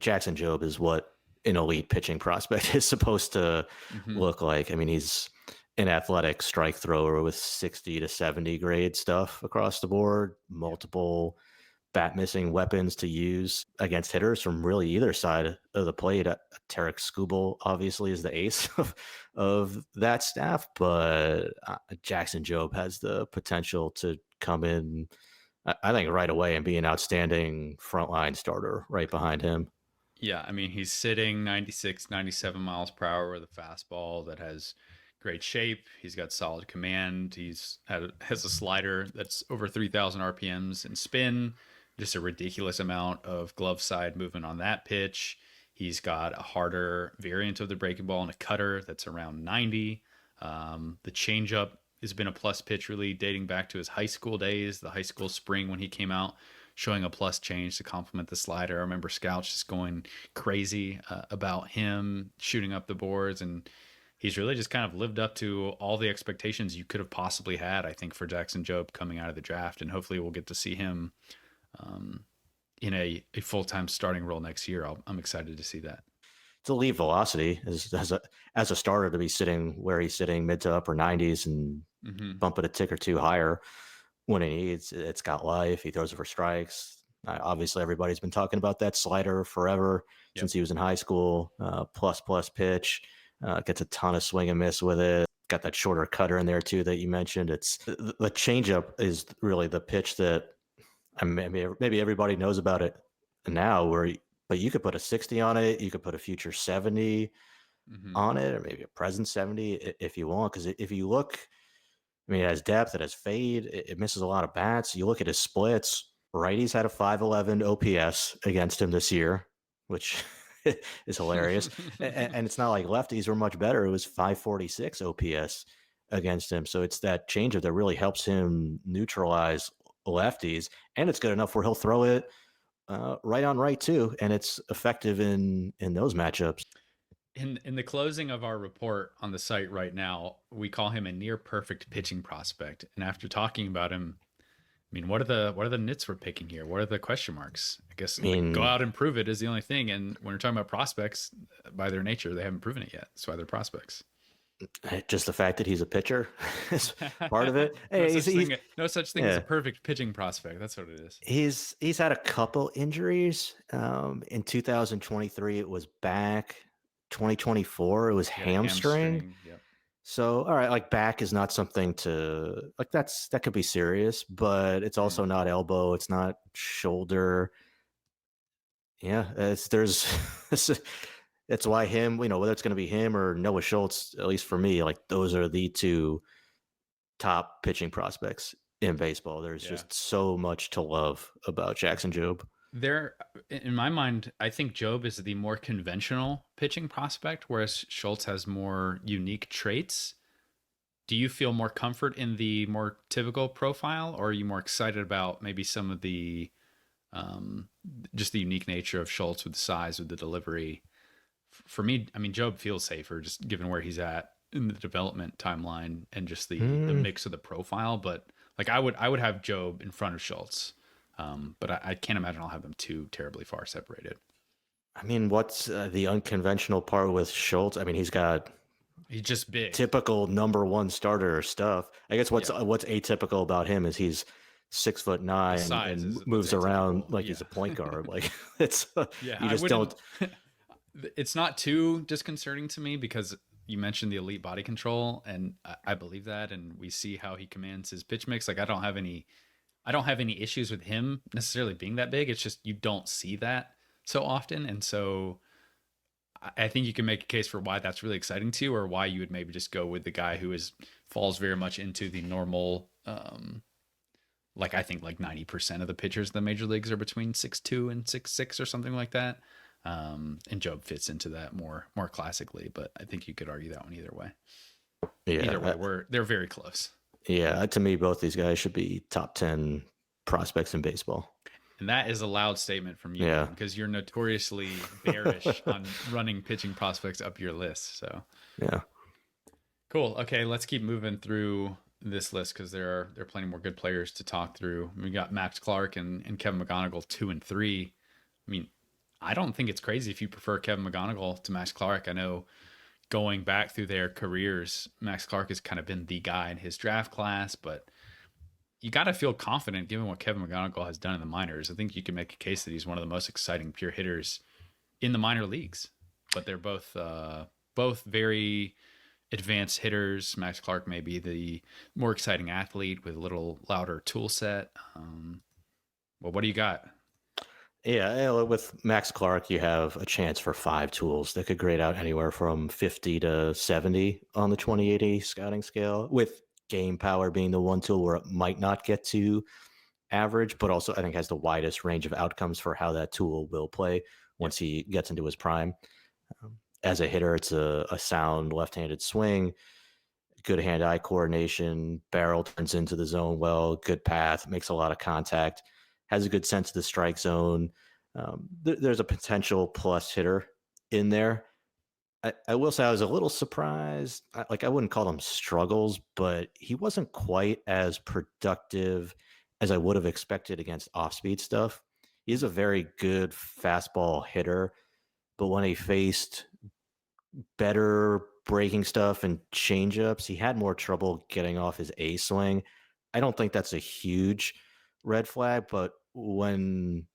Jackson Jobe is what an elite pitching prospect is supposed to Hmm. look like. I mean, he's an athletic strike thrower with 60 to 70 grade stuff across the board, Yeah. multiple bat missing weapons to use against hitters from really either side of the plate. Tarek Skubal obviously is the ace of that staff, but Jackson Jobe has the potential to come in, I think, right away and be an outstanding frontline starter right behind him. Yeah, I mean, he's sitting 96, 97 miles per hour with a fastball that has great shape. He's got solid command. Has a slider that's over 3,000 RPMs and spin, just a ridiculous amount of glove side movement on that pitch. He's got a harder variant of the breaking ball and a cutter that's around 90. The changeup has been a plus pitch really dating back to his high school days, the high school spring when he came out showing a plus change to complement the slider. I remember scouts just going crazy about him shooting up the boards, and he's really just kind of lived up to all the expectations you could have possibly had, I think, for Jackson Jobe coming out of the draft. And hopefully we'll get to see him um, in a full-time starting role next year. I'm excited to see that. To leave velocity as a starter to be sitting where he's sitting, mid to upper 90s, and Hmm. bump it a tick or two higher when he needs. It's got life. He throws it for strikes. Obviously, everybody's been talking about that slider forever Yep. since he was in high school. Plus pitch. Gets a ton of swing and miss with it. Got that shorter cutter in there too that you mentioned. It's the changeup is really the pitch that maybe everybody knows about it now. But you could put a 60 on it. You could put a future 70 Hmm. on it, or maybe a present 70 if you want. Because if you look, I mean, it has depth, it has fade, it misses a lot of bats. You look at his splits, righties had a 511 OPS against him this year, which is hilarious. And it's not like lefties were much better. It was 546 OPS against him. So it's that changeup that really helps him neutralize lefties. And it's good enough where he'll throw it right on right too. And it's effective in those matchups. In the closing of our report on the site right now, we call him a near perfect pitching prospect. And after talking about him, I mean, what are the nits we're picking here? What are the question marks? I guess I like go mean, out and prove it is the only thing. And when we're talking about prospects, by their nature, they haven't proven it yet. That's why they're prospects. just the fact that he's a pitcher is part of it. No Hey, such thing. No such thing as a yeah, perfect pitching prospect. That's what it is. he's had a couple injuries. In 2023, it was back. 2024, it was He had a hamstring. hamstring. Yep. So, all right, like back is not something to like. That could be serious, but it's Mm. also not elbow. It's not shoulder. Yeah, there's it's why him. Whether it's going to be him or Noah Schultz, at least for me, like those are the two top pitching prospects in baseball. There's Yeah. just so much to love about Jackson Jobe. There, in my mind, I think Job is the more conventional pitching prospect, whereas Schultz has more unique traits. Do you feel more comfort in the more typical profile, or are you more excited about maybe some of the um, just the unique nature of Schultz with the size, with the delivery? For me, I mean, Job feels safer just given where he's at in the development timeline and just the Hmm. mix of the profile. But like, I would have Job in front of Schultz, but I can't imagine I'll have them too terribly far separated. I mean, what's the unconventional part with Schultz? I mean, he's got He's just big. typical number one starter stuff. I guess what's Yeah, what's atypical about him is he's 6'9" the and, size is that's moves around atypical. like Yeah, he's a point guard. Like it's yeah. you I just don't. wouldn't. It's not too disconcerting to me because you mentioned the elite body control, and I believe that, and we see how he commands his pitch mix. Like I don't have any issues with him necessarily being that big. It's just you don't see that so often, and so I think you can make a case for why that's really exciting to you, or why you would maybe just go with the guy who is falls very much into the normal. Like I think like 90% of the pitchers in the major leagues are between 6'2" and 6'6" or something like that. And Job fits into that more classically, but I think you could argue that one either way. Yeah, Either way, they're very close. yeah. To me, both these guys should be top 10 prospects in baseball. And that is a loud statement from you, Yeah, Kevin, because you're notoriously bearish on running pitching prospects up your list. So yeah. cool. Okay, let's keep moving through this list because there are plenty more good players to talk through. We got Max Clark and Kevin McGonigle 2 and 3. I mean, I don't think it's crazy if you prefer Kevin McGonigle to Max Clark. I know going back through their careers, Max Clark has kind of been the guy in his draft class, but you got to feel confident given what Kevin McGonigle has done in the minors. I think you can make a case that he's one of the most exciting pure hitters in the minor leagues. But they're both very advanced hitters. Max Clark may be the more exciting athlete with a little louder tool set. Well, what do you got? Yeah, with Max Clark, you have a chance for 5 tools that could grade out anywhere from 50 to 70 on the Mm-hmm. 2080 scouting scale, with game power being the one tool where it might not get to average, but also I think has the widest range of outcomes for how that tool will play Yep. once he gets into his prime. As a hitter, it's a sound left-handed swing, good hand-eye coordination, barrel turns into the zone well, good path, makes a lot of contact, has a good sense of the strike zone. There's a potential plus hitter in there. I will say I was a little surprised. I wouldn't call them struggles, but he wasn't quite as productive as I would have expected against off-speed stuff. He's a very good fastball hitter, but when he faced better breaking stuff and changeups, he had more trouble getting off his A swing. I don't think that's a huge red flag, but when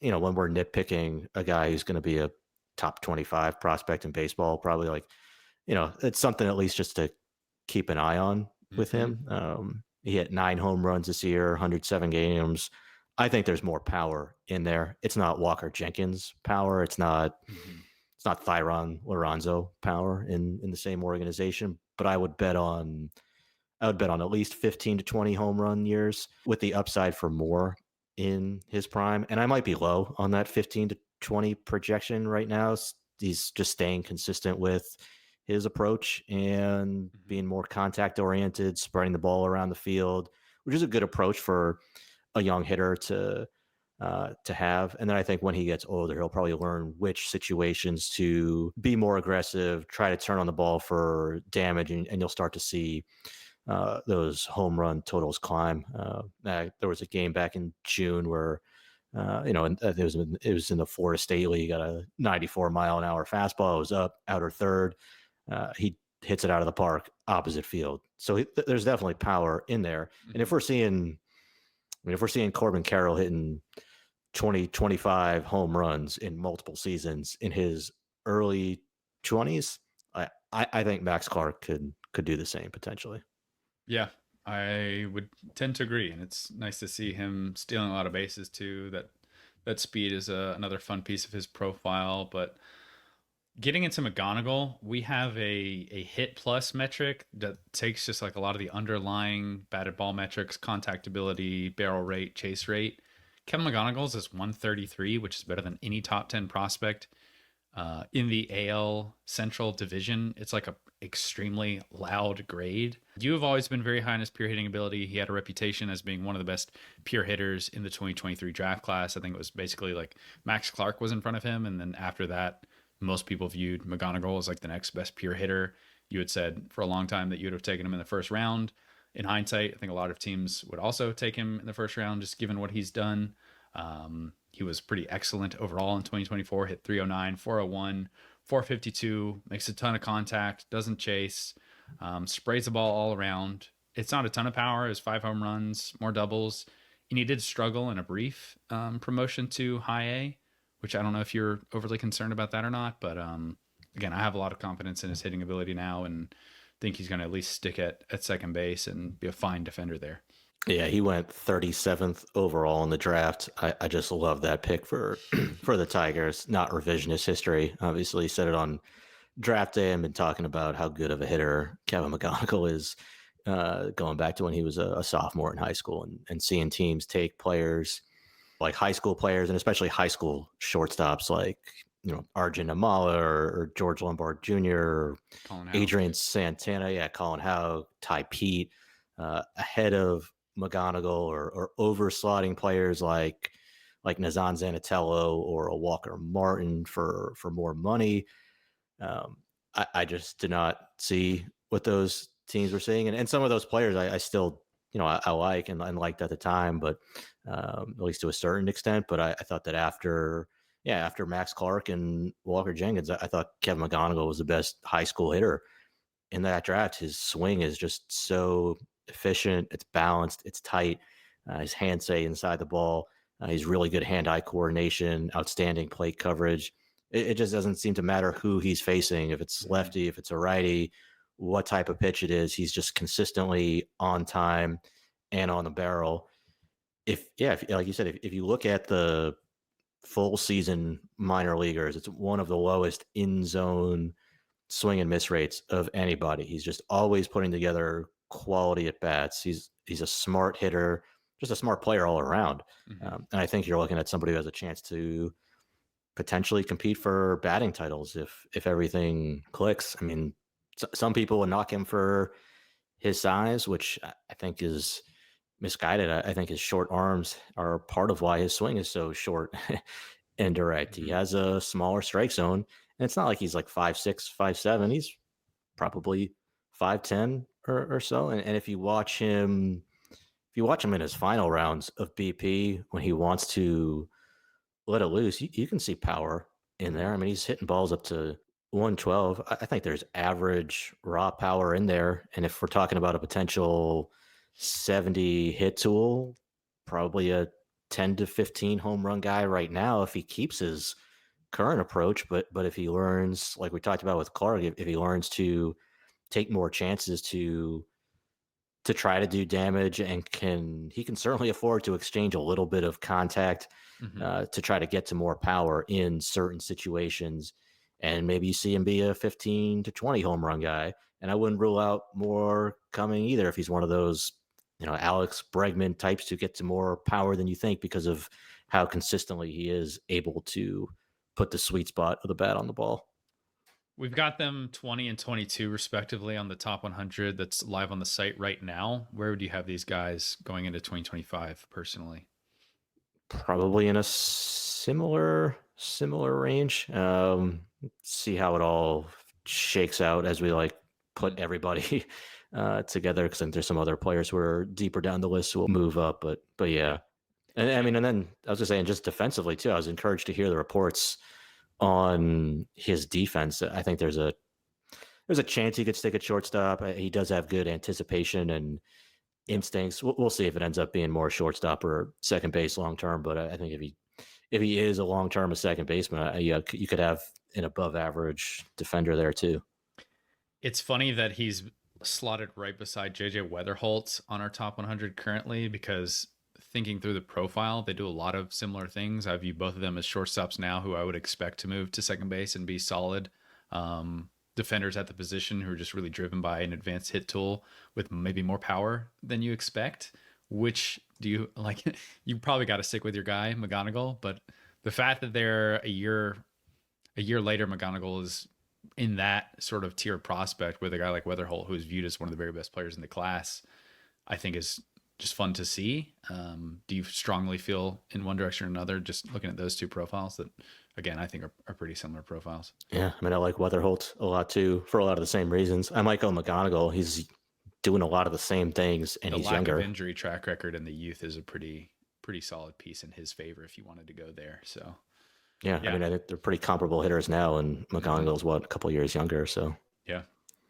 we're nitpicking a guy who's going to be a top 25 prospect in baseball, probably it's something at least just to keep an eye on with Mm-hmm. him. He hit 9 home runs this year, 107 games. I think there's more power in there. It's not Walker Jenkins power. Mm-hmm. It's not Thyron Lorenzo power in the same organization. But I would bet on at least 15 to 20 home run years with the upside for more in his prime. And I might be low on that 15 to 20 projection right now. He's just staying consistent with his approach and Mm-hmm. being more contact oriented, spreading the ball around the field, which is a good approach for a young hitter to have. And then I think when he gets older, he'll probably learn which situations to be more aggressive, try to turn on the ball for damage, and you'll start to see those home run totals climb. There was a game back in June where, it was in the Florida State League. Got a 94-mile-an-hour fastball. It was up outer third. He hits it out of the park, opposite field. So there's definitely power in there. And Mm-hmm. if we're seeing Corbin Carroll hitting 20, 25 home runs in multiple seasons in his early 20s, I think Max Clark could do the same potentially. Yeah, I would tend to agree, and it's nice to see him stealing a lot of bases too. That speed is another fun piece of his profile. But getting into McGonigal, we have a hit plus metric that takes just like a lot of the underlying batted ball metrics, contactability, barrel rate, chase rate. Kevin McGonigal's is 133, which is better than any top 10 prospect in the AL Central Division. It's like a extremely loud grade. You have always been very high in his pure hitting ability. He had a reputation as being one of the best pure hitters in the 2023 draft class. I think it was basically like Max Clark was in front of him, and then after that, most people viewed McGonigal as like the next best pure hitter. You had said for a long time that you would have taken him in the first round. In hindsight, I think a lot of teams would also take him in the first round, just given what he's done. He was pretty excellent overall in 2024, hit 309, 401, 452, makes a ton of contact, doesn't chase, sprays the ball all around. It's not a ton of power. It's 5 home runs, more doubles. And he did struggle in a brief promotion to high A, which I don't know if you're overly concerned about that or not. But again, I have a lot of confidence in his hitting ability now and think he's going to at least stick at second base and be a fine defender there. Yeah, he went 37th overall in the draft. I just love that pick for for the Tigers. Not revisionist history. Obviously, he said it on draft day and been talking about how good of a hitter Kevin McGonigle is, going back to when he was a sophomore in high school, and seeing teams take players like high school players and especially high school shortstops like Arjun Amala or George Lombard Jr. or Colin Howe. Adrian Santana, yeah, Colin Howe, Ty Pete, ahead of McGonigal, or over slotting players like Nazan Zanatello or a Walker Martin for more money. I just did not see what those teams were seeing, and some of those players I still I like and liked at the time, but at least to a certain extent. But I thought that after yeah, after Max Clark and Walker Jenkins, I thought Kevin McGonigle was the best high school hitter in that draft. His swing is just so efficient. It's balanced. It's tight. His hands stay inside the ball. He's really good hand-eye coordination, outstanding plate coverage. It just doesn't seem to matter who he's facing, if it's Mhm. lefty, if it's a righty, what type of pitch it is. He's just consistently on time and on the barrel. Like you said, if you look at the full season minor leaguers, it's one of the lowest in zone swing and miss rates of anybody. He's just always putting together quality at bats. He's a smart hitter, just a smart player all around. Mhm. And I think you're looking at somebody who has a chance to potentially compete for batting titles if everything clicks. I mean, some people would knock him for his size, which I think is misguided. I think his short arms are part of why his swing is so short and direct. He Mhm. has a smaller strike zone, and it's not like he's like 5'6", 5'7". He's probably 5'10" or so. And if you watch him in his final rounds of BP when he wants to let it loose, you can see power in there. Mhm. I mean, he's hitting balls up to 112. I think there's average raw power in there. And if we're talking about a potential 70 hit tool, probably a 10 to 15 home run guy right now if he keeps his current approach. But if he learns, like we talked about with Clark, if he learns to take more chances to try to do damage and he can certainly afford to exchange a little bit of contact Mhm. to try to get to more power in certain situations. And maybe you see him be a 15 to 20 home run guy. And I wouldn't rule out more coming either if he's one of those, Alex Bregman types to get to more power than you think because of how consistently he is able to put the sweet spot of the bat on the ball. We've got them 20 and 22 respectively on the top 100 that's live on the site right now. Where would you have these guys going into 2025 personally? Probably in a similar range. See how it all shakes out as we like put Mhm. everybody together. Because I think there's some other players who are deeper down the list who will move up. But Yeah. yeah, and I Yeah. mean, and then I was just saying, just defensively too. I was encouraged to hear the reports on his defense. I think there's a chance he could stick at shortstop. He does have good anticipation and Yep. instincts. We'll see if it ends up being more shortstop or second base long term. But I think if he is a long term a second baseman, yeah, you could have an above average defender there too. It's funny that he's slotted right beside JJ Wetherholt on our top 100 currently because thinking through the profile, they do a lot of similar things. I view both of them as shortstops now who I would expect to move to second base and be solid defenders at the position who are just really driven by an advanced hit tool with maybe more power than you expect. Which do you like? You probably got to stick with your guy, McGonigle, but the fact that they're a year later, McGonigle is in that sort of tier prospect with a guy like Wetherholt, who is viewed as one of the very best players in the class, I think is just fun to see. Do you strongly feel in one direction or another, just looking at those two profiles that, again, I think are pretty similar profiles? Yeah, I mean, I like Wetherholt a lot too for a lot of the same reasons. I might go McGonigal. He's doing a lot of the same things, and The he's lack of younger. injury track record in the youth is a pretty solid piece in his favor if you wanted to go there. So Yeah, I yeah. mean, I think they're pretty comparable hitters now, and Hmm. McGonigal's what a couple years younger. So Yeah.